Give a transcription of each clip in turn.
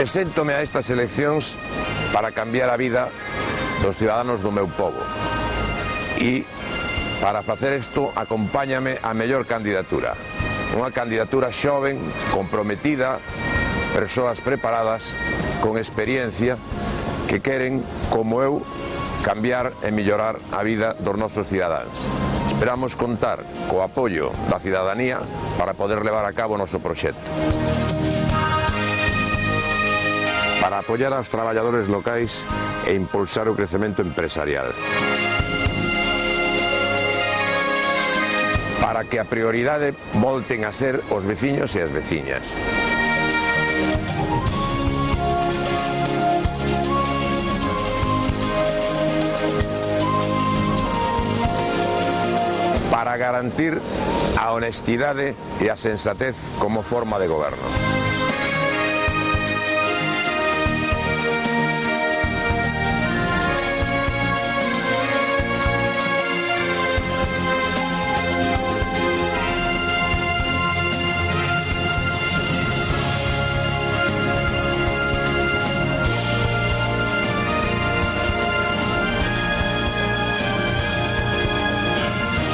Preséntome a estas eleccións para cambiar a vida dos ciudadanos do meu pobo. E para facer isto acompáñame a mellor candidatura. Unha candidatura xoven, comprometida, persoas preparadas, con experiencia, que queren, como eu, cambiar e mellorar a vida dos nosos cidadáns. Esperamos contar co apoio da cidadanía para poder levar a cabo o noso proxecto. Para apoiar aos traballadores locais e impulsar o crecemento empresarial. Para que a prioridade volten a ser os veciños e as veciñas. Para garantir a honestidade e a sensatez como forma de goberno.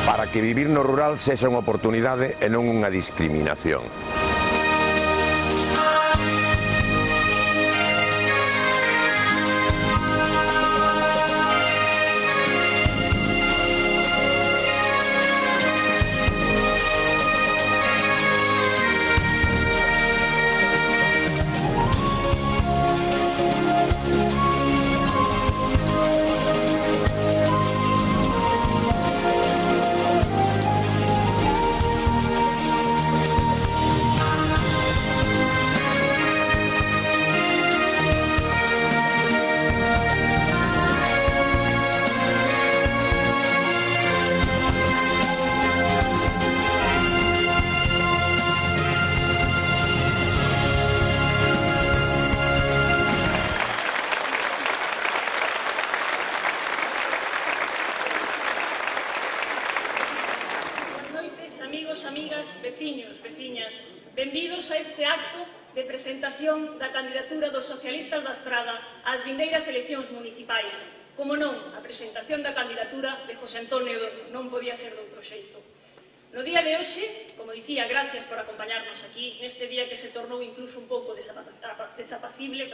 Para que vivir no rural sexa unha oportunidade e non unha discriminación. Amigas, veciños, veciñas, benvidos a este acto de presentación da candidatura dos socialistas da Estrada ás vindeiras eleccións municipais. Como non, a presentación da candidatura de José Antonio Dono non podía ser de outro xeito. No día de hoxe, como dicía, gracias por acompañarnos aquí, neste día que se tornou incluso un pouco desapacible,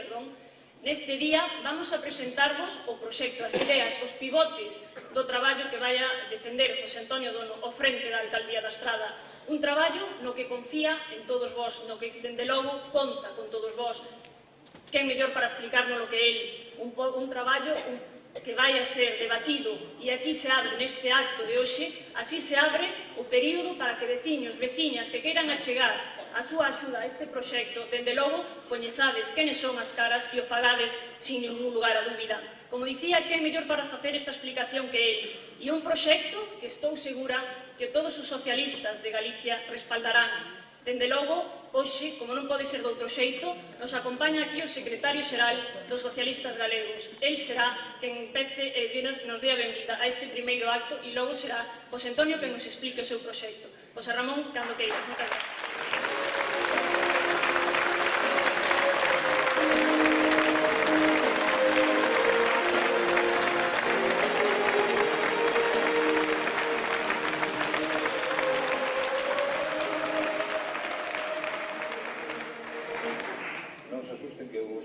neste día vamos a presentarvos o proxecto, as ideas, os pivotes do traballo que vai a defender José Antonio Dono ao frente da Alcaldía da Estrada. Un traballo no que confía en todos vós, no que, dende logo, conta con todos vós. Quen mellor para explicarnos lo que é un traballo que vai a ser debatido, e aquí se abre neste acto de hoxe, así se abre o período para que veciños, veciñas que queiran achegar a súa axuda a este proxecto, dende logo, coñezades quenes son as caras e o fagades sin ningún lugar a dúbida. Como dicía, que é mellor para facer esta explicación que ele, e un proxecto que estou segura que todos os socialistas de Galicia respaldarán. Dende logo, hoxe, como non pode ser de outro xeito, nos acompaña aquí o secretario xeral dos socialistas galegos. El será quen empece e nos dé a benvida a este primeiro acto e logo será José Antonio que nos explique o seu proxecto. José Ramón, cando queiras.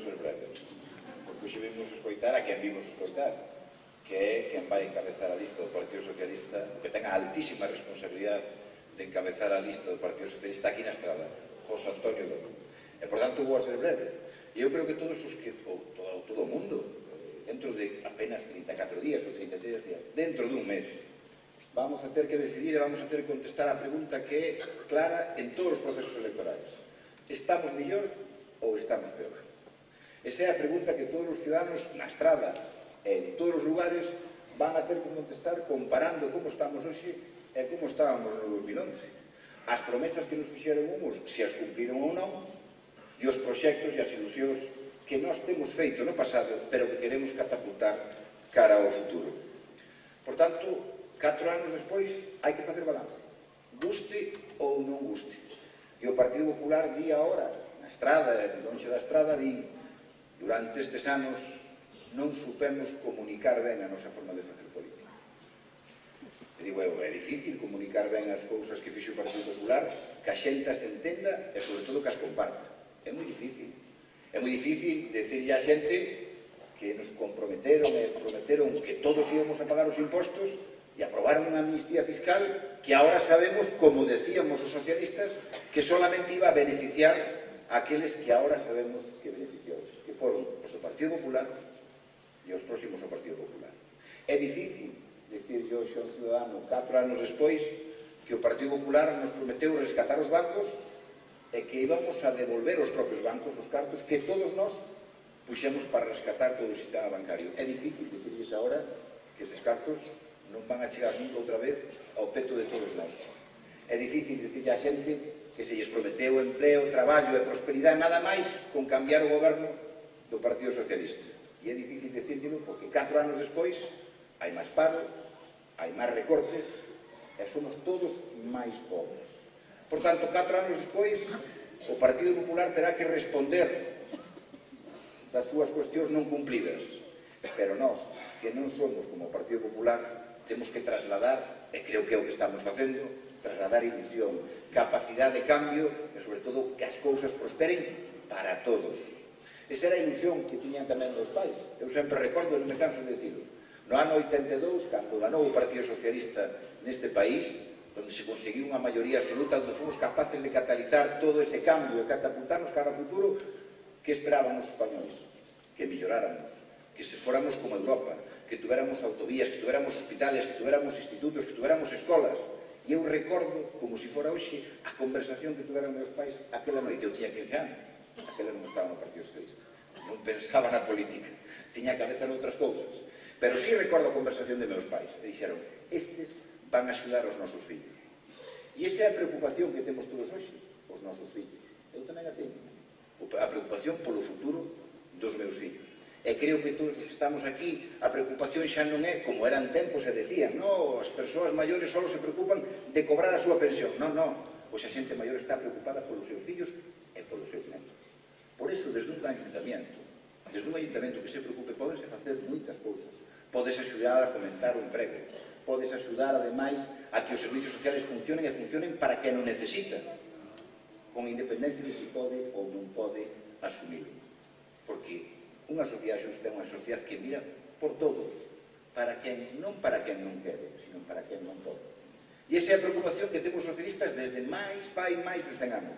Moitas gracias. A quen vimos escoitar, que é quen vai encabezar a lista do Partido Socialista, que ten a altísima responsabilidade de encabezar a lista do Partido Socialista aquí na Estrada, José Antonio Dono. E, por tanto, vou a ser breve. E eu creo que todos os que, todo o mundo, dentro de apenas 34 días ou 33 días, dentro dun mes, vamos a ter que decidir e vamos a ter que contestar a pregunta que é clara en todos os procesos electorais. Estamos mellor ou estamos peor? Esa é a pregunta que todos os ciudadanos na Estrada e en todos os lugares van a ter que contestar comparando como estamos hoxe e como estábamos no 2011. As promesas que nos fixeron uns, se as cumpriron ou non, e os proxectos e as ilusións que nós temos feito no pasado, pero que queremos catapultar cara ao futuro. Por tanto, 4 anos despois, hai que facer balance. Guste ou non guste. E o Partido Popular di agora, na Estrada, lonxe da Estrada, di durante estes anos non supemos comunicar ben a nosa forma de facer política. E digo eu, é difícil comunicar ben as cousas que fixo o Partido Popular, que a xente as entenda e, sobre todo, que as comparta. É moi difícil. É moi difícil decirle a xente que nos comprometeron e prometeron que todos íbamos a pagar os impostos e aprobaron unha amnistía fiscal que ahora sabemos, como decíamos os socialistas, que solamente iba a beneficiar a aqueles que ahora sabemos que beneficiou, que foron os do Partido Popular e os próximos ao Partido Popular. É difícil decir yo xa un ciudadano 4 anos despois que o Partido Popular nos prometeu rescatar os bancos e que íbamos a devolver aos propios bancos os cartos que todos nós puxemos para rescatar todo o sistema bancario. É difícil decirles agora que eses cartos non van a chegar nunca outra vez ao peto de todos nós. É difícil decirle a xente que se lles prometeu empleo, traballo e prosperidade nada máis con cambiar o goberno do Partido Socialista. E é difícil decírtelo porque 4 anos despois hai máis paro, hai máis recortes e somos todos máis pobres. Por tanto, 4 anos despois, o Partido Popular terá que responder das súas cuestións non cumplidas. Pero nós, que non somos como o Partido Popular, temos que trasladar, e creo que é o que estamos facendo, trasladar ilusión, capacidade de cambio e, sobre todo, que as cousas prosperen para todos. Esa era a ilusión que tiñan tamén os pais. Eu sempre recordo, non me canso de decirlo, no ano 82, cando ganou o Partido Socialista neste país, onde se conseguiu unha maioría absoluta, onde fomos capaces de catalizar todo ese cambio e catapultarnos cara ao futuro, que esperaban os españoles? Que melloráramos, que se fóramos como Europa, que tuviéramos autovías, que tuviéramos hospitales, que tuviéramos institutos, que tuviéramos escolas. E eu recordo, como se fora hoxe, a conversación que tuveran meus pais aquela noite. Eu tiña 15 anos, aquela non estaba no Partido Socialista, non pensaba na política, tiña a cabeza noutras cousas. Pero sí recordo a conversación de meus pais, e dixeron, estes van a axudar os nosos fillos. E esa é a preocupación que temos todos hoxe, os nosos fillos. Eu tamén a teño. A preocupación polo futuro dos meus fillos. E creo que todos os que estamos aquí, a preocupación xa non é como eran tempos e decían, no, as persoas maiores só se preocupan de cobrar a súa pensión. Non, non, pois a xente maior está preocupada polos seus fillos e polos seus netos. Por iso, desde un ayuntamiento que se preocupe, podense facer moitas cousas. Podes axudar a fomentar o emprego, podes axudar, ademais, a que os servicios sociales funcionen e funcionen para quen o necesita, con independencia de se pode ou non pode asumir. Porque unha sociedade xusta é unha sociedade que mira por todos, non para quen non quere, sino para quen non pode. E esa é a preocupación que temos os socialistas desde fai máis de 100 anos.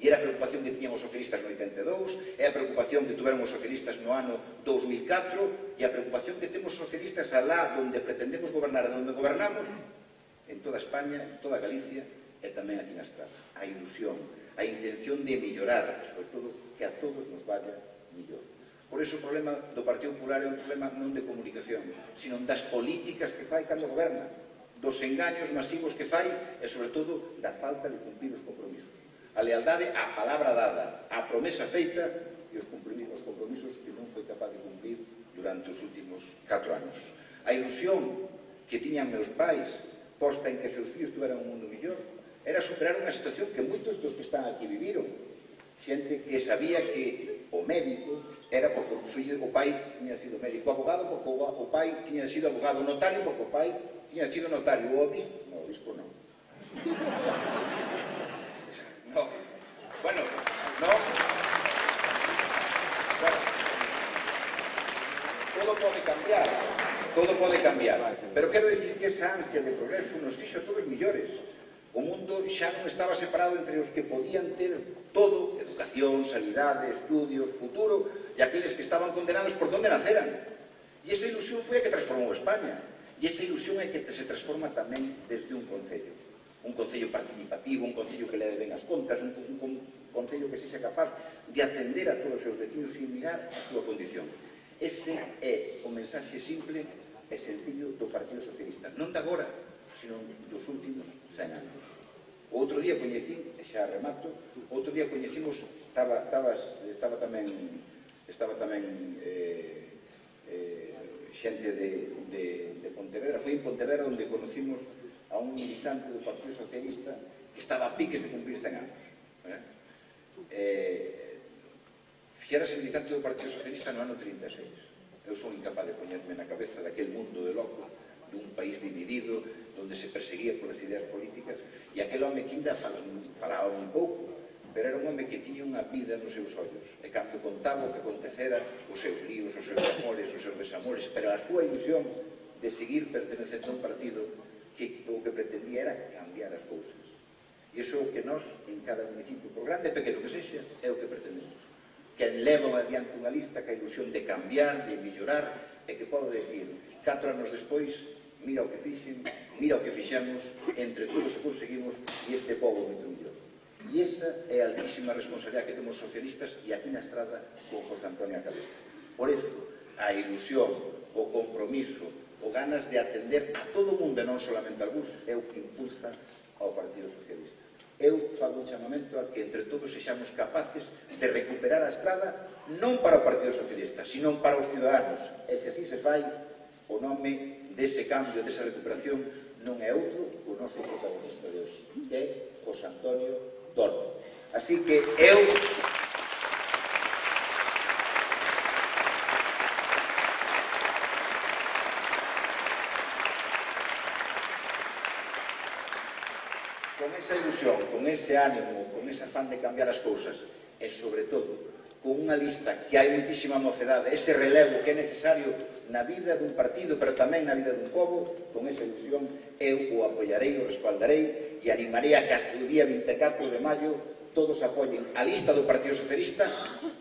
E era a preocupación que tiñamos os socialistas no 82, é a preocupación que tuveron os socialistas no ano 2004, e a preocupación que temos os socialistas alá onde pretendemos gobernar, onde gobernamos, en toda España, en toda Galicia, e tamén aquí na Estrada. A ilusión, a intención de mellorar, sobre todo, que a todos nos vaya mellor. Por iso o problema do Partido Popular é un problema non de comunicación, sino das políticas que fai cando goberna, dos engaños masivos que fai e, sobre todo, da falta de cumprir os compromisos. A lealdade á palabra dada, á promesa feita e os compromisos que non foi capaz de cumprir durante os últimos 4 anos. A ilusión que tiñan meus pais, posta en que seus fillos tuveran un mundo mellor, era superar unha situación que moitos dos que están aquí viviron. Xente que sabía que o médico era porque o pai tiña sido médico, abogado porque o pai tiña sido abogado, notario porque o pai tiña sido notario, o obispo non. No. Bueno, no. Bueno. Todo pode cambiar. Pero quero dicir que esa ansia de progreso nos fixo a todos millores. O mundo xa non estaba separado entre os que podían ter todo, educación, sanidade, estudios, futuro, e aqueles que estaban condenados por donde naceran. E esa ilusión foi a que transformou España. E esa ilusión é que se transforma tamén desde un concello. Un concello participativo, un concello que leve ben as contas, un concello que sexa capaz de atender a todos os seus vecinos sin mirar a súa condición. Ese é o mensaxe simple e sencillo do Partido Socialista. Non de agora, sino dos últimos 100 anos. O outro día coñecín, e xa remato, outro día coñecimos, estaba tamén xente de Pontevedra, foi en Pontevedra onde conocimos a un militante do Partido Socialista que estaba a piques de cumprir 100 anos. que era militante do Partido Socialista no ano 36. Eu son incapaz de poñerme na cabeza daquel mundo de locos, dun país dividido, onde se perseguía polas ideas políticas, e aquel home que ainda falaba un pouco, pero era un home que tiña unha vida nos seus ollos, e cando contaba o que acontecera, os seus líos, os seus amores, os seus desamores, pero a súa ilusión de seguir pertenecendo a un partido que o que pretendía era cambiar as cousas. E iso é o que nós, en cada municipio, por grande e pequeno que sexa, é o que pretendemos. Que levan adiante unha lista que a ilusión de cambiar, de mellorar, e que podo decir, 4 anos despois, mira o que fixen, mira o que fixemos, entre todos o conseguimos, e este pobo me trunllou. E esa é a altísima responsabilidade que temos socialistas, e aquí na Estrada, con José Antonio a cabeza. Por eso, a ilusión, o compromiso, o ganas de atender a todo o mundo, e non solamente algúns, é o que impulsa ao Partido Socialista. Eu fago un chamamento a que entre todos sexamos capaces de recuperar a Estrada non para o Partido Socialista, sino para os ciudadanos. E se así se fai, o nome dese cambio, desa recuperación, non é outro o noso protagonista de hoxe, que é José Antonio Tormo. Así que eu... con esa ilusión, con ese ánimo, con ese afán de cambiar as cousas e, sobre todo, con unha lista que hai moitísima mocedade, ese relevo que é necesario na vida dun partido, pero tamén na vida dun pobo, con esa ilusión eu o apoiarei, o respaldarei e animarei a que hasta o día 24 de maio todos apoyen a lista do Partido Socialista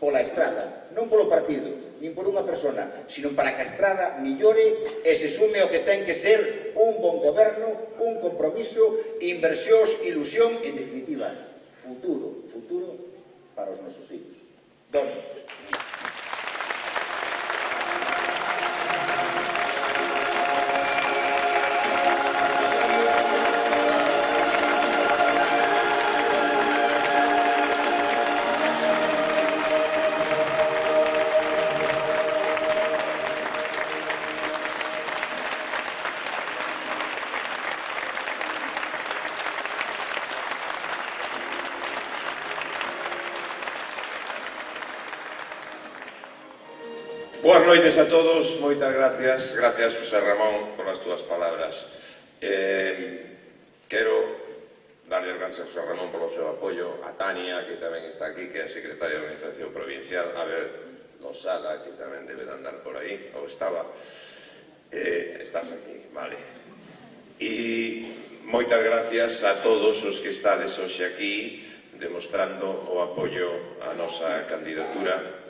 pola Estrada, non polo partido, nin por unha persona, sino para que a Estrada millore e se sume ao que ten que ser un bon goberno, un compromiso, inversións, ilusión, en definitiva, futuro para os nosos fillos. Dono. Boas noites a todos, moitas gracias. Gracias, José Ramón, por as túas palabras. Quero darlle as gracias a José Ramón polo seu apoio, a Tania, que tamén está aquí, que é a secretaria de Organización Provincial, a ver, Losada, que tamén debe de andar por aí, ou estaba. Estás aquí, vale. E moitas gracias a todos os que estades hoxe aquí demostrando o apoio á nosa candidatura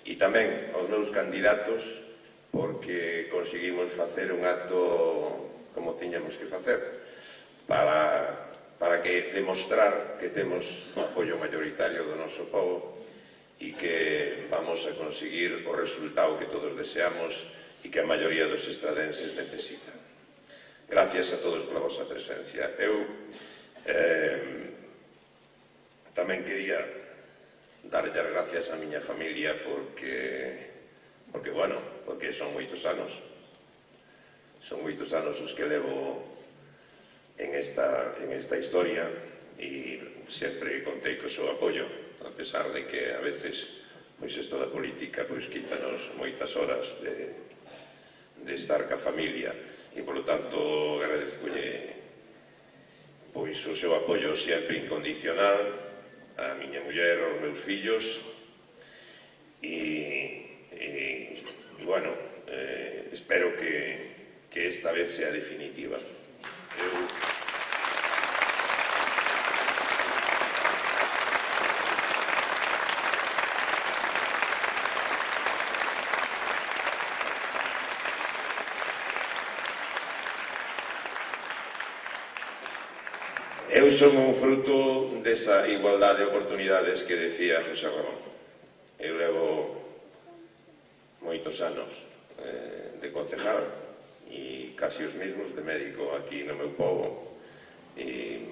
e tamén aos meus candidatos, porque conseguimos facer un acto como tiñamos que facer para que demostrar que temos o apoio mayoritario do noso povo e que vamos a conseguir o resultado que todos deseamos e que a maioría dos estradenses necesitan. Gracias a todos pola vosa presencia. Eu tamén quería darlle as gracias a miña familia porque son moitos anos os que levo en esta historia e sempre contei co seu apoio, a pesar de que a veces pois isto da política pois quítanos moitas horas de estar ca familia e polo tanto agradezcolle pois o seu apoio sempre incondicional a miña muller, aos meus fillos e bueno, espero que esta vez sea definitiva. Eu son un fruto desa igualdade de oportunidades que decía José Ramón. Eu levo moitos anos de concejal e casi os mesmos de médico aquí no meu pobo e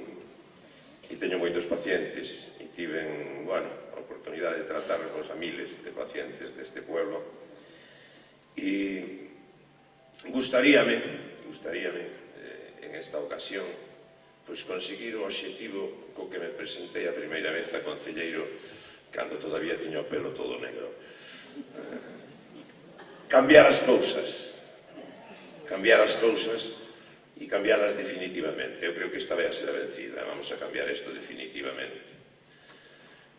teño moitos pacientes e tiven, a oportunidade de tratar a miles de pacientes deste pueblo e gustaríame en esta ocasión pois conseguir o obxectivo co que me presentei a primeira vez a concelleiro cando todavía tiña o pelo todo negro. Cambiar as cousas e cambiarlas definitivamente. Eu creo que esta vai a ser a vencida. Vamos a cambiar isto definitivamente.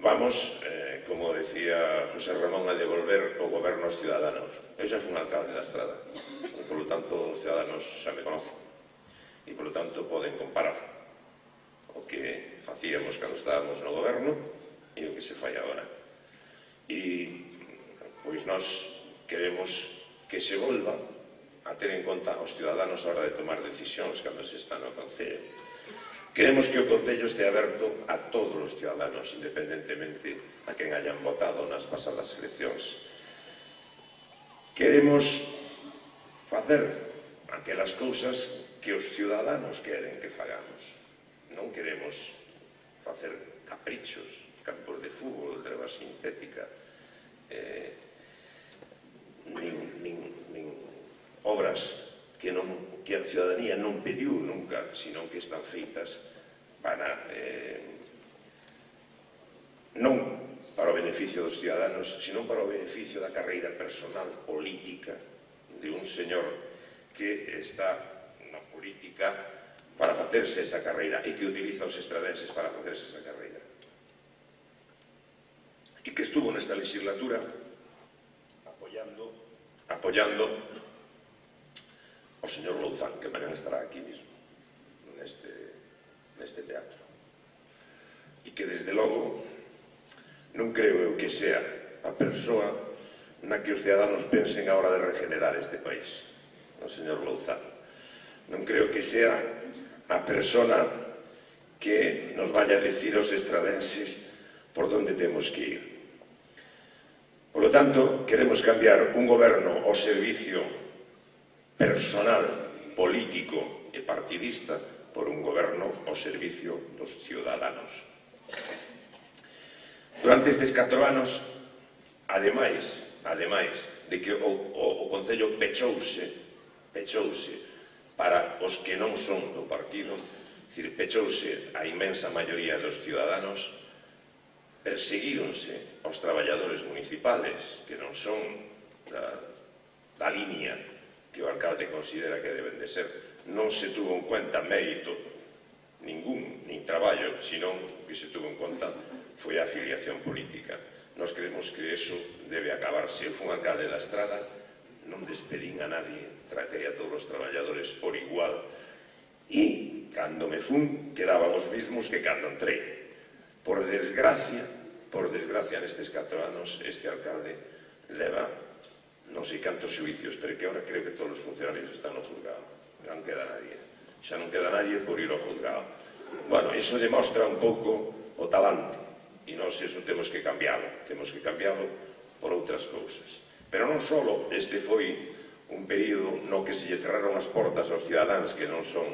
Vamos, como decía José Ramón, a devolver o goberno aos ciudadanos. Eu xa fui un alcalde da Estrada, e, polo tanto, os ciudadanos xa me conocen. E, polo tanto, poden comparar o que facíamos cando estábamos no goberno e o que se fai agora. E, pois, nós queremos que se volva a ter en conta os ciudadanos a hora de tomar decisións cando se está no Concello. Queremos que o Concello este aberto a todos os ciudadanos, independentemente a quen hayan votado nas pasadas eleccións. Queremos facer aquelas cousas que os ciudadanos queren que fagamos. Non queremos facer caprichos, campos de fútbol, de erva sintética, nin obras que a ciudadanía non pediu nunca, sino que están feitas para non para o beneficio dos ciudadanos, sino para o beneficio da carreira personal política de un señor que está na política para facerse esa carreira e que utiliza os estradenses para facerse esa carreira. E que estuvo nesta legislatura apoyando o señor Louzán, que mañan estará aquí mismo, neste teatro. E que, desde logo, non creo eu que sea a persoa na que os ciudadanos pensen a hora de regenerar este país, o señor Louzán. Non creo que sea a persona que nos vaya a decir aos estradenses por onde temos que ir. Por lo tanto, queremos cambiar un goberno ao servicio personal, político e partidista por un goberno ao servicio dos ciudadanos. Durante estes 4 anos, ademais de que o Concello pechouse para os que non son do partido, pechouse a inmensa maioría dos ciudadanos, perseguíronse aos traballadores municipales que non son da línea que o alcalde considera que deben de ser. Non se tuvo en cuenta mérito ningún, nin traballo, senón que se tuvo en conta foi a afiliación política. Nós creemos que eso debe acabarse. Eu fui un alcalde da Estrada, non despedín a nadie, tratei a todos os traballadores por igual, e cando me fun quedaban os mismos que cando entrei. Por desgracia, nestes 4 anos, este alcalde leva non sei cantos xuicios, pero que ahora creo que todos os funcionarios están no juzgado. Non queda nadie. Xa non queda nadie por ir ao juzgado. Bueno, iso demostra un pouco o talante. E nós iso temos que cambiálo. Temos que cambiálo por outras cousas. Pero non só este foi un período no que se lle cerraron as portas aos cidadáns que non son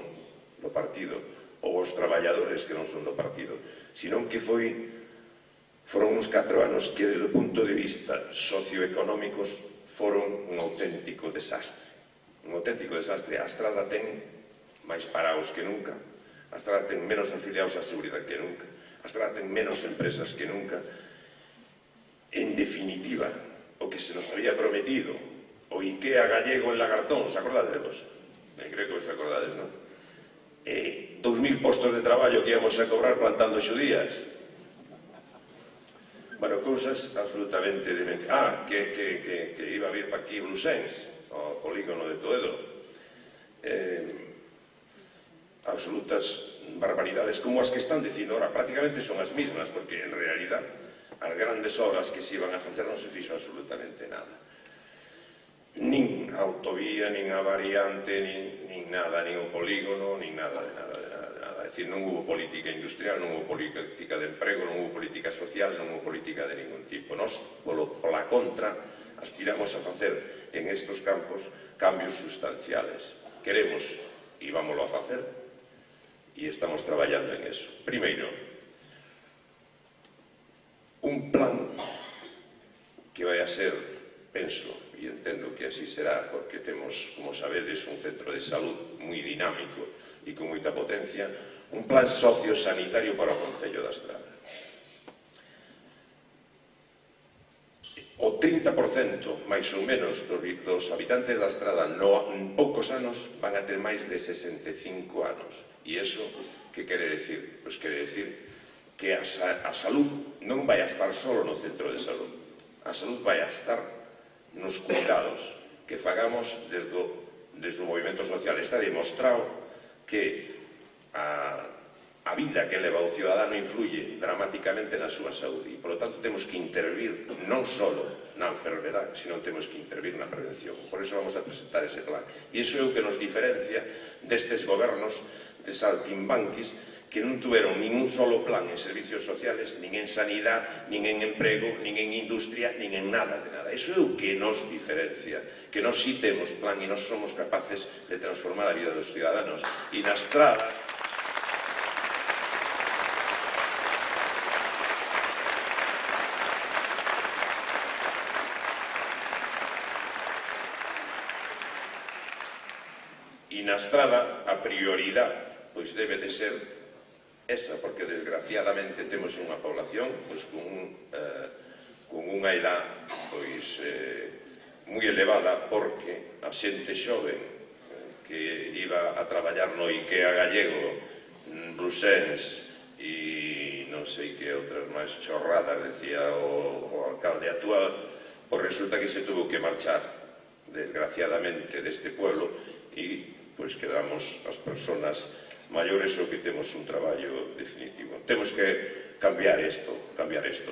do partido ou aos traballadores que non son do partido, senón que foron uns 4 anos que, desde o punto de vista socioeconómicos, foron un auténtico desastre. Un auténtico desastre. A Estrada ten máis parados que nunca, a Estrada ten menos afiliados á seguridade que nunca, a Estrada ten menos empresas que nunca. En definitiva, o que se nos había prometido, o IKEA gallego en Lagartón, ¿se acordades vos? Creo que vos acordades, non? 2.000 postos de traballo que íamos a cobrar plantando xudías. Bueno, cousas absolutamente demenciales. Que iba a vir para aquí Blusens, o polígono de Toledo. Absolutas barbaridades como as que están dicindo ahora. Prácticamente son as mismas, porque en realidad as grandes obras que se iban a facer non se fixo absolutamente nada. Nin a autovía, nin a variante, nin nada, nin o polígono, nin nada de nada. É dicir, non hubo política industrial, non hubo política de emprego, non hubo política social, non hubo política de ningún tipo. Nós, pola contra, aspiramos a facer en estos campos cambios sustanciales. Queremos, e vámoslo a facer, e estamos traballando en eso. Primeiro, un plan que vai a ser, penso, e entendo que así será, porque temos, como sabedes, un centro de salud moi dinámico e con moita potencia, un plan sociosanitario para o Concello da Estrada. o 30%, máis ou menos, dos habitantes da Estrada en poucos anos van a ter máis de 65 anos. E iso, que quere decir? Pois quere decir que a salud non vai a estar só no centro de salud. A salud vai a estar nos cuidados que fagamos desde o movimento social. Está demostrado que a vida que leva o ciudadano influye dramáticamente na súa saúde e, polo tanto, temos que intervir non só na enfermedade, sino temos que intervir na prevención. Por iso vamos a presentar ese plan. E iso é o que nos diferencia destes gobernos de saltimbanquis que non tuveron ningún solo plan en servicios sociales, nin en sanidade, nin en emprego, nin en industria, nin en nada de nada. Iso é o que nos diferencia, que nós sí temos plan e nós somos capaces de transformar a vida dos ciudadanos. E na Estrada a prioridade pois debe de ser esa, porque desgraciadamente temos unha población pois con unha edad pois moi elevada, porque a xente xoven que iba a traballar no IKEA gallego, Brusens e non sei que outras máis chorradas decía o alcalde actual, pois resulta que se tuvo que marchar desgraciadamente deste pueblo e pois quedamos as persoas maiores o que temos un traballo definitivo. Temos que cambiar isto.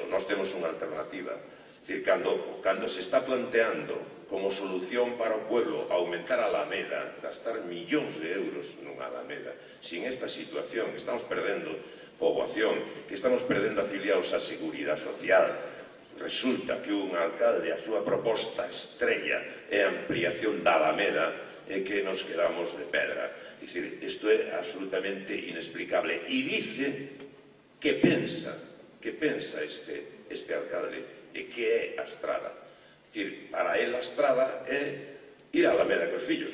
Nós temos unha alternativa. É dicir, cando se está planteando como solución para o pueblo aumentar a Alameda, gastar millóns de euros nunha Alameda, sin esta situación, que estamos perdendo poboación, que estamos perdendo afiliados á Seguridade Social, resulta que un alcalde, a súa proposta estrella é a ampliación da Alameda, e que nos quedamos de pedra. É dicir, isto é absolutamente inexplicable. E dice que pensa este alcalde e que é a Estrada. É dicir, para él a Estrada é ir a Alameda cos fillos.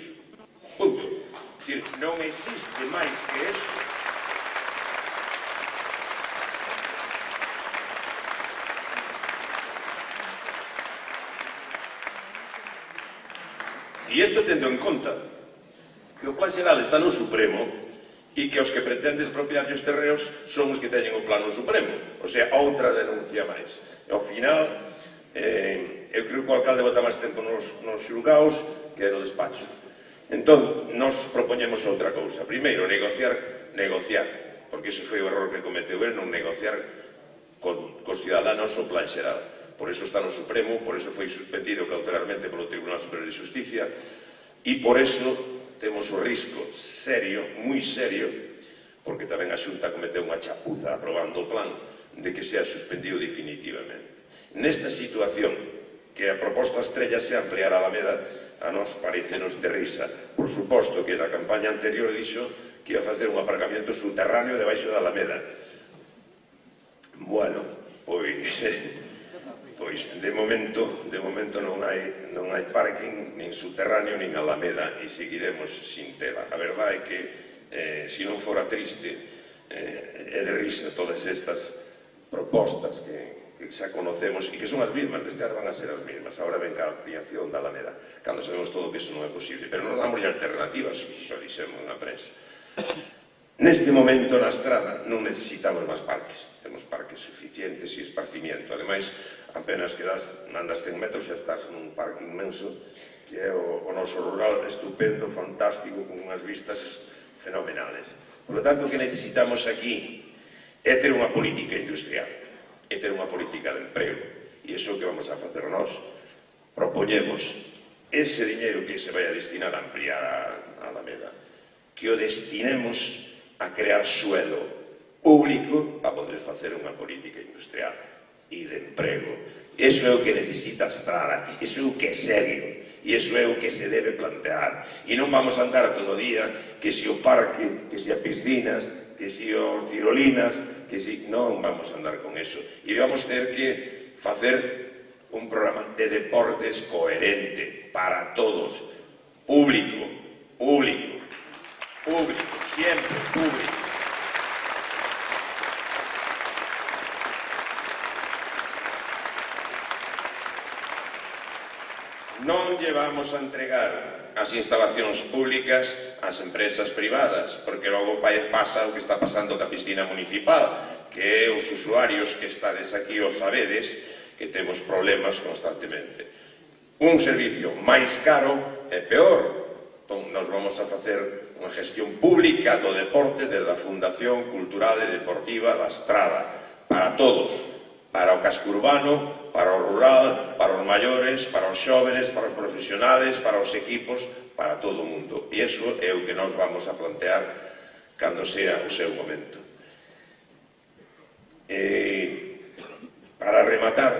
Punto. É dicir, non existe máis que eso. E isto tendo en conta que o Plan Xeral está no Supremo e que os que pretenden expropiar os terreos son os que teñen o Plano Supremo. O sea, outra denuncia máis. E ao final, eu creo que o alcalde bota máis tempo nos xulgaos que no despacho. Entón, nos propoñemos outra cousa. Primeiro, negociar, porque ese foi o error que cometeu el, non negociar cos ciudadanos o Plan Xeral. Por eso está no Supremo, por eso foi suspendido cautelarmente polo Tribunal Superior de Justicia e por eso temos o risco serio, moi serio, porque tamén a Xunta cometeu unha chapuza aprobando o plan de que sea suspendido definitivamente. Nesta situación, que a proposta estrella se ampliar a Alameda, a nos parecenos de risa. Por suposto que na campaña anterior dixo que ia facer un aparcamiento subterráneo debaixo da Alameda. Bueno, pois de momento non hai parking nin subterráneo nin Alameda e seguiremos sin tela. A verdade é que se non fora triste é de risa todas estas propostas que xa conocemos e que son as mismas, desde ahora van a ser as mismas. Agora ven a ampliación da Alameda, cando sabemos todo que eso non é posible, pero non damos alternativas, xa dixemos na prensa. Neste momento na Estrada non necesitamos máis parques, temos parques suficientes e esparcimiento. Ademais, apenas que andas 100 metros xa estás nun parque inmenso, que é o noso rural estupendo, fantástico, con unhas vistas fenomenales. Por lo tanto, o que necesitamos aquí é ter unha política industrial, é ter unha política de emprego, e iso é o que vamos a facer nós. Propoñemos ese diñeiro que se vai a destinar a ampliar a Alameda, que o destinemos a crear suelo público para poder facer unha política industrial e de emprego. Iso é o que necesita a Estrada, iso é o que é serio, e iso é o que se debe plantear. E non vamos a andar todo o día que se o parque, que se a piscinas, que se o tirolinas, que se... Non vamos a andar con eso. E vamos ter que facer un programa de deportes coherente para todos, público, siempre público. non llevamos a entregar as instalacións públicas ás empresas privadas, porque logo pasa o que está pasando ca piscina municipal, que os usuarios que estades aquí o sabedes que temos problemas constantemente. Un servicio máis caro e peor. Entón, nos vamos a facer unha gestión pública do deporte desde a Fundación Cultural e Deportiva da Estrada, para todos, para o casco urbano, para o rural, para os maiores, para os xóvenes, para os profesionales, para os equipos, para todo o mundo. E iso é o que nos vamos a plantear cando sea o seu momento. Para rematar,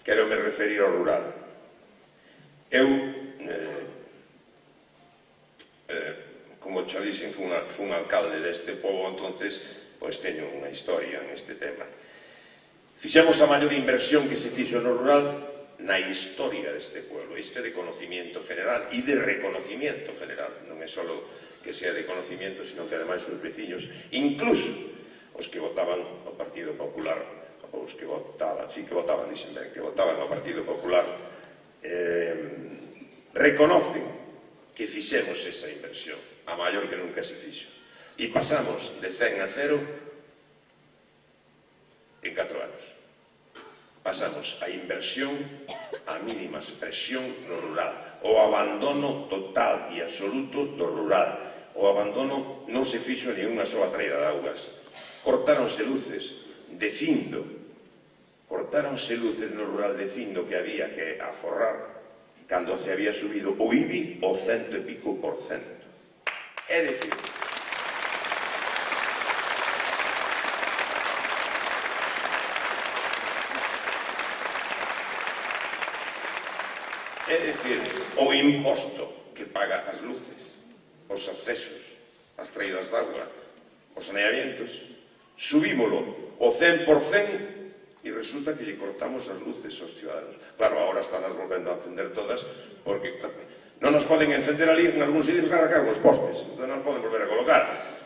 quero me referir ao rural. Eu, como xa dixen, fun alcalde deste pobo, entonces, pois teño unha historia neste tema. Fixemos a maior inversión que se fixo no rural na historia deste pueblo. Isto é de conocimiento general e de reconocimiento general. Non é só que sea de conocimiento, sino que ademais os veciños, incluso os que votaban ao Partido Popular, os que votaban, sí que votaban, dixen ben, que votaban ao Partido Popular, reconocen que fixemos esa inversión, a maior que nunca se fixo. E pasamos de 100 a 0 en 4 anos. Pasamos a inversión a mínima expresión no rural, o abandono total e absoluto do rural. O abandono non se fixo ni unha sola traída de augas. Cortáronse luces dicindo, cortáronse luces no rural dicindo que había que aforrar cando se había subido o IBI o 100 e pico %. É dicir, o imposto que paga as luces, os accesos, as traídas de agua, os saneamientos, subímolo o 100% e resulta que lle cortamos as luces aos ciudadanos. Claro, agora están as volvendo a encender todas, porque non nos poden encender ali en algún sitio para cargar os postes, non nos poden volver a colocar.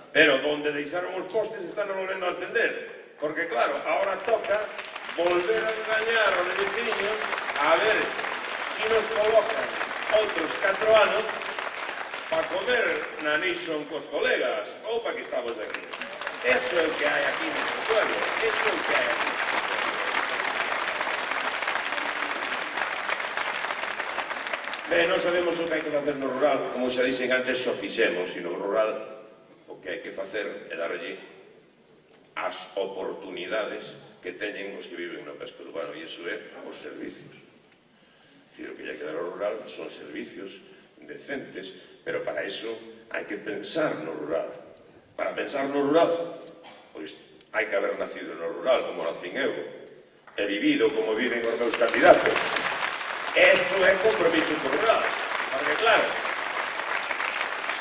Pero onde deixaron os postes están volvendo a encender, porque claro, agora toca volver a engañar aos veciños a ver si nos colocan outros 4 anos para comer na Nixon cos colegas, ou para que estamos aquí. Eso é o que hai aquí neste pueblo, eso é o que hai aquí. Ben, non sabemos o que hai que facer no rural, como xa dixen antes, xo fixemos, e no rural o que hai que facer é darlle as oportunidades que teñen os que viven no casco urbano, e iso é os servicios. O que hai que dar ao rural son servicios decentes, pero para iso hai que pensar no rural. Para pensar no rural, pois hai que haber nacido no rural, como nacín eu, e vivido como viven os meus candidatos. Eso é compromiso co rural, porque claro,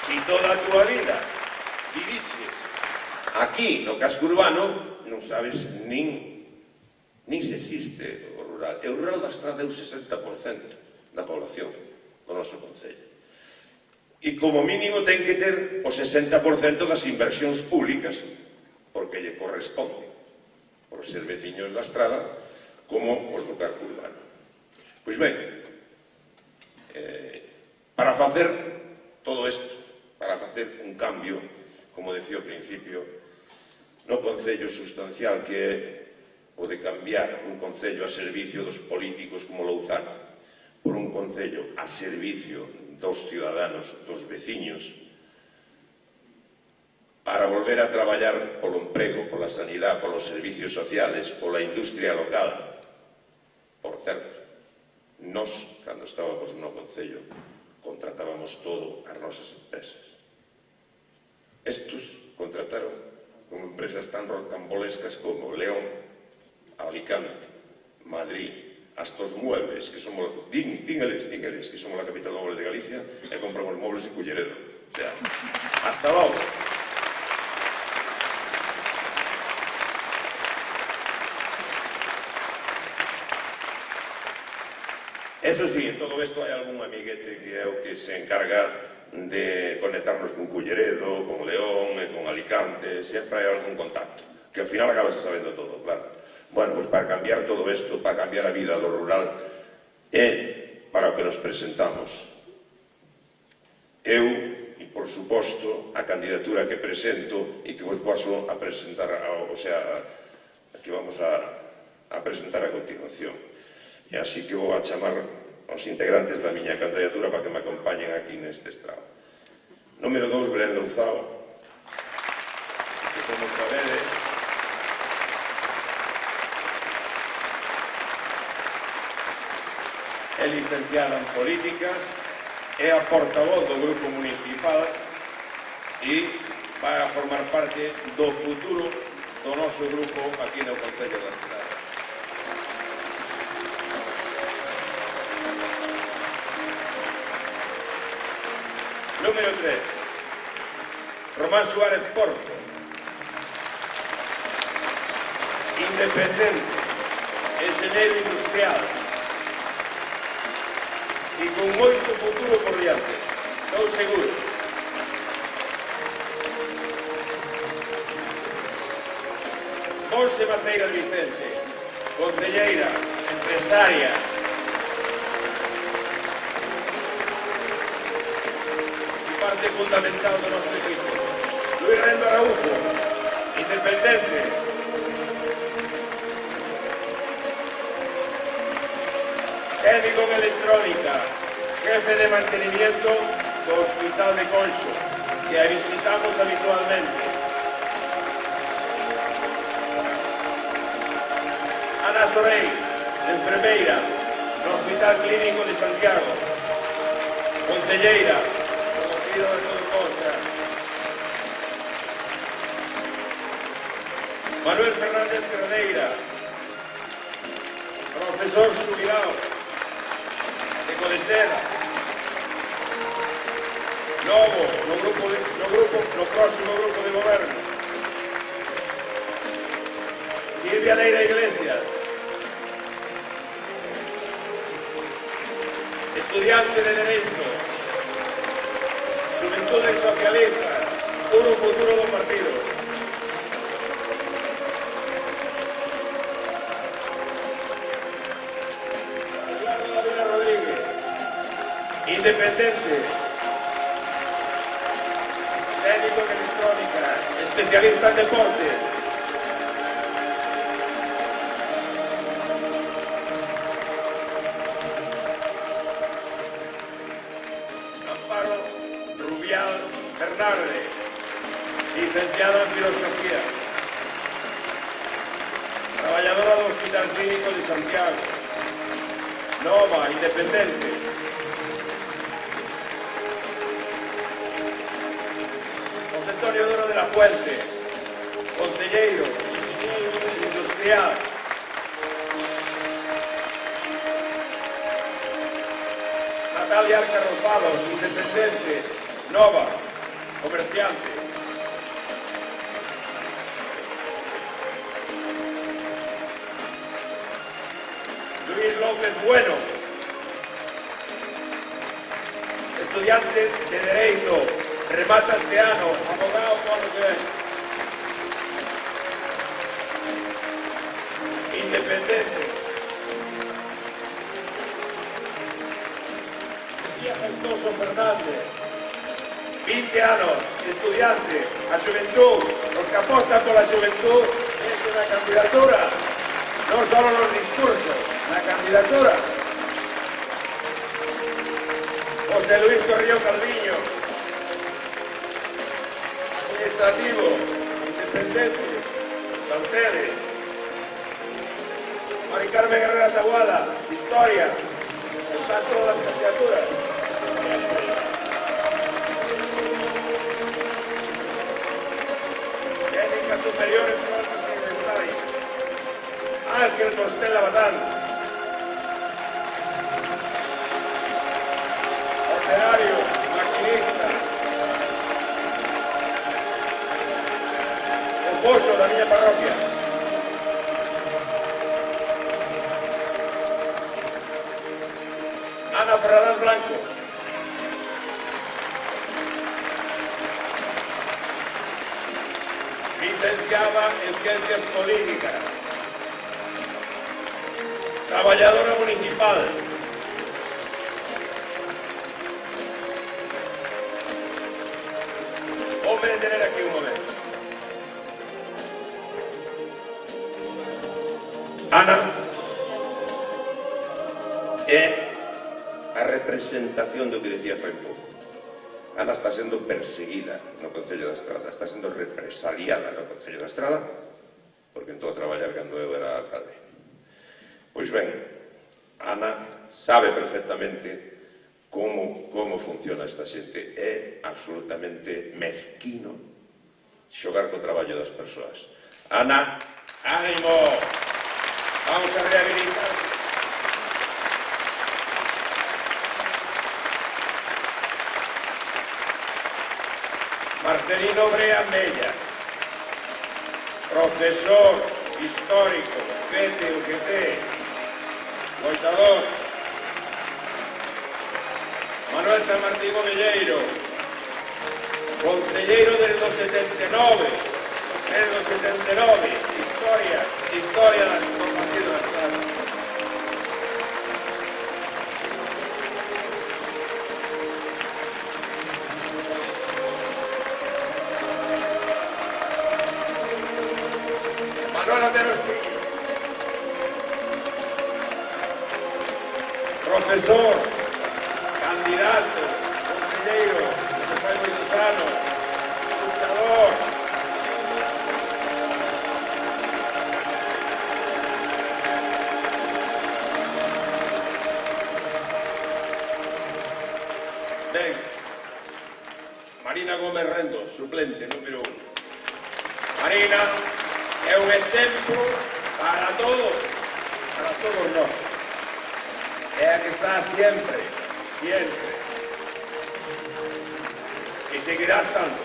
si toda a túa vida viviches aquí no casco urbano, non sabes nin se existe o rural. E o rural da Estrada é o 60% da población do noso concello. E como mínimo ten que ter o 60% das inversións públicas, porque lle corresponde por ser veciños da Estrada como os do casco urbano. Pois ben, para facer todo isto, para facer un cambio, como decía ao principio, no concello sustancial que é o de cambiar un concello a servicio dos políticos como Louzán por un concello a servicio dos ciudadanos, dos veciños, para volver a traballar polo emprego, pola sanidade, polos servicios sociales, pola industria local. Por certo, nós, cando estábamos no concello, contratábamos todo as nosas empresas. Estos contrataron con empresas tan rocambolescas como León, Alicante, Madrid, hasta os muebles, que somos, dígales, que somos a capital do mueble de Galicia, e compramos muebles en Culleredo. O sea, hasta logo. Eso sí, en todo isto hai algún amiguete que é o que se encarga de conectarnos con Culleredo, con León, con Alicante, sempre hai algún contacto, que ao final acabas sabendo todo, claro. Bueno, pues para cambiar todo isto, para cambiar a vida do rural, é para o que nos presentamos. Eu, e por suposto, a candidatura que presento e que vos paso a presentar, que vamos a presentar a continuación. E así que vou a chamar aos integrantes da miña candidatura para que me acompañen aquí neste estrado. Número 2, Belén Louzao, que como sabedes, é licenciada en Políticas, é a portavoz do Grupo Municipal e vai a formar parte do futuro do noso grupo aquí no Concello da Estrada. Número 3, Román Suárez Porto, independente, enxeñeiro industrial e con moito futuro por diante, estou seguro. Monse Maceira Vicente, concelleira, empresaria, parte fundamental do noso equipo. Luis Rendo Araújo, independente. Técnico en electrónica, jefe de mantenimiento do Hospital de Conxo, que a visitamos habitualmente. Ana Sorey, enfermeira, no Hospital Clínico de Santiago. Concelleira, de todo cosa. Manuel Fernández Cerdeira, profesor xubilado de Codesera, novo no próximo grupo de goberno. Silvia Neira Iglesias, estudiante de Derecho, Juventudes Socialistas, puro futuro do partido. Eduardo Ávila Rodríguez, independente, técnico en electrónica, especialista en deportes. Fernández, licenciada en Filosofía, traballadora do Hospital Clínico de Santiago, nova, independente. José Antonio Duro de la Fuente, concelleiro, industrial. Natalia Arcarrozados, independente, nova, comerciante. Luis López Bueno, estudiante de Derecho, remata este ano, abogado no ano que ven. Independente. María Festoso Fernández, 20 anos, estudiante, a xuventud, os que apostan pola xuventud, es unha candidatura, non só nos discursos, na candidatura. José Luis Corrillo Calviño, administrativo, independente, Salteres. Mari Carmen Herrera Tahuala, historia, están todas las candidaturas. Superior en Productos Alimentarios, Ángel Costela Batán, operario, maquinista, esposo de la miña parroquia. Ana Fernández Blanco, licenciada en Ciencias Políticas, traballadora municipal, Vamos a detener aquí un momento. Ana é a representación do que decía fai pouco. Ana está sendo perseguida no Concello da Estrada, está sendo represaliada no Concello da Estrada, porque entrou a traballar cando eu era alcalde. Pois ben, Ana sabe perfectamente como funciona esta xente. É absolutamente mezquino xogar co traballo das persoas. Ana, ánimo! Vamos a rehabilitar. Marcelino Brea Mella, profesor histórico, fete o que te, loitador. Manuel San Martín Omelleiro, concelleiro desde o 79, historia do Partido da Estrada. Manuel Otero Espinho, profesor, candidato, concelleiro, desde fai moitos anos, luchador. Ben, Marina Gómez Rendo, suplente número 1. Marina é un exemplo para todos nós. É a que está siempre. Y seguirá estando.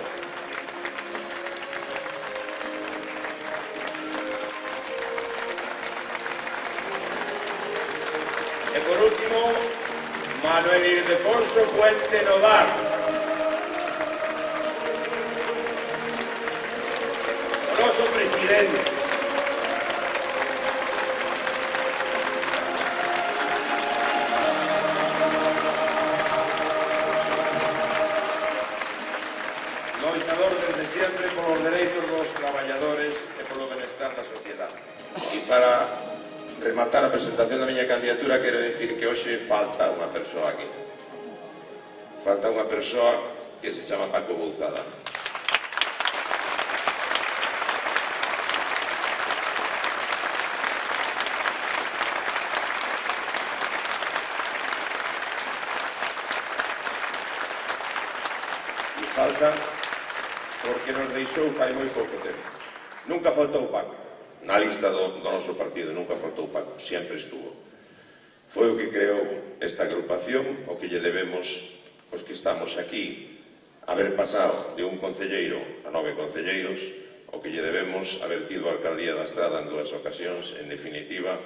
Y por último, Manuel Ildefonso Puente Novar. O noso presidente. Siempre por los derechos dos traballadores e polo benestar da sociedade. E para rematar a presentación da miña candidatura, quero dicir que hoxe falta unha persoa aquí. Falta unha persoa que se chama Paco Bouzada. E falta porque nos deixou fai moi pouco tempo. Nunca faltou Paco. Na lista do noso partido nunca faltou Paco, sempre estuvo. Foi o que creou esta agrupación, o que lle debemos os que estamos aquí, haber pasado de un concelleiro a 9 concelleiros, o que lle debemos haber tido a alcaldía da Estrada en 2 ocasións, en definitiva,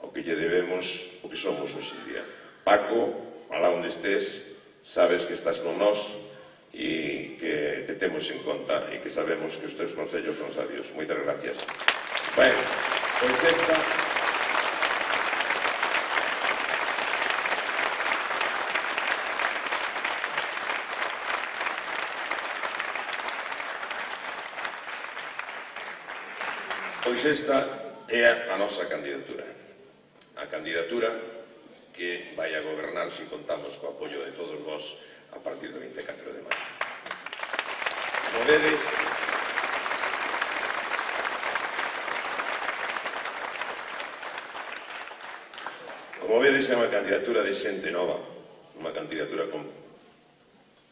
o que lle debemos o que somos hoxe en día. Paco, alá onde estés, sabes que estás con nós, e que te temos en conta e que sabemos que os teus consellos son sabios. Moitas gracias. Ben, pois esta... Pois esta é a nosa candidatura. A candidatura que vai a gobernar se contamos co apoio de todos vós a partir do 24 de maio. Como vedes, é unha candidatura de xente nova, unha candidatura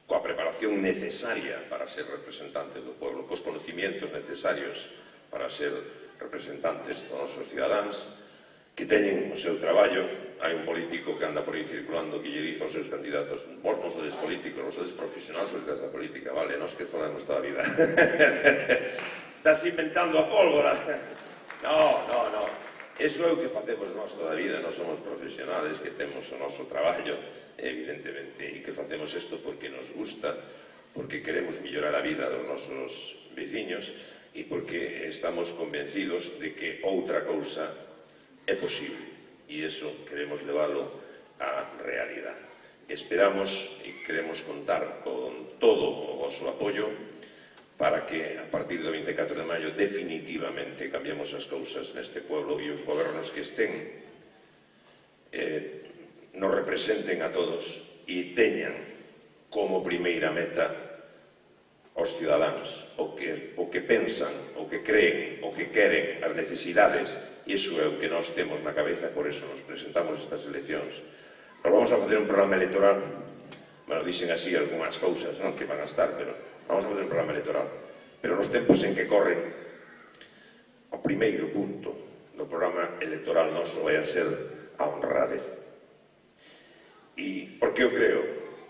coa preparación necesaria para ser representantes do pueblo, cos conocimientos necesarios para ser representantes dos nosos cidadáns, que teñen o seu traballo. Hai un político que anda por aí circulando que lle dice aos seus candidatos: vos non sodes políticos, non sodes profesionales da política. Vale, nós que falamos toda a vida. Estás inventando a pólvora. No. Eso é o que facemos nós toda a vida. Nós somos profesionales que temos o noso traballo, evidentemente, e que facemos isto porque nos gusta, porque queremos mellorar a vida dos nosos veciños e porque estamos convencidos de que outra cousa é posible. E iso queremos leválo á realidade. Esperamos e queremos contar con todo o vosso apoio para que a partir do 24 de maio definitivamente cambiemos as cousas neste pueblo e os gobernos que estén nos representen a todos e teñan como primeira meta os ciudadanos, o que pensan, o que creen, o que queren, as necesidades, e iso é o que nós temos na cabeza, por eso nos presentamos estas eleccións. Nos vamos a facer un programa electoral, bueno, dixen así algunhas cousas, non que van a estar, pero vamos a fazer un programa electoral. Pero nos tempos en que corren, o primeiro punto do programa electoral noso vai a ser a honradez. E por que eu creo?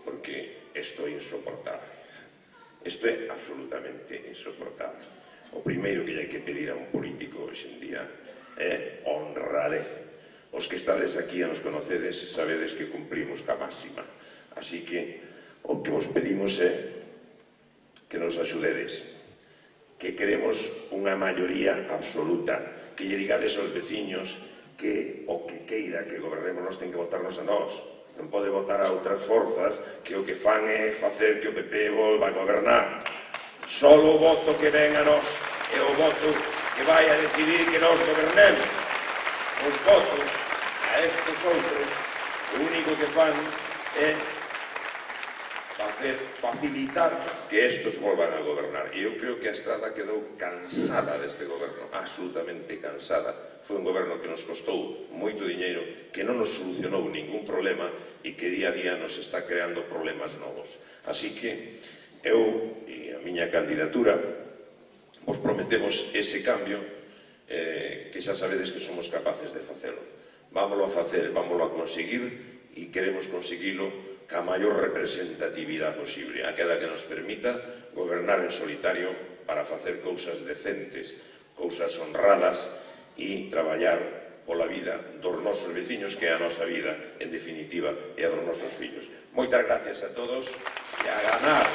Porque isto é insoportable. Isto é absolutamente insoportable. O primeiro que hai que pedir a un político hoxe en día é honradez. Os que estades aquí e nos conocedes sabedes que cumprimos ca máxima. Así que o que vos pedimos é que nos axudedes, que queremos unha maioría absoluta, que lle digades aos veciños que o que queira que gobernemos nós ten que votarnos a nós. Non pode votar a outras forzas que o que fan é facer que o PP volva a gobernar. Só o voto que ven a nós é o voto que vai a decidir que nós gobernemos. Os votos a estes outros o único que fan é facilitar que estos volvan a gobernar. E eu creo que a Estrada quedou cansada deste goberno, absolutamente cansada. Foi un goberno que nos costou moito diñeiro, que non nos solucionou ningún problema e que día a día nos está creando problemas novos. Así que eu e a miña candidatura vos prometemos ese cambio que xa sabedes que somos capaces de facelo. Vámolo a facer, vámolo a conseguir e queremos conseguilo ca maior representatividade posible, aquela que nos permita gobernar en solitario para facer cousas decentes, cousas honradas e traballar pola vida dos nosos veciños, que é a nosa vida, en definitiva, e a dos nosos fillos. Moitas gracias a todos e a ganar.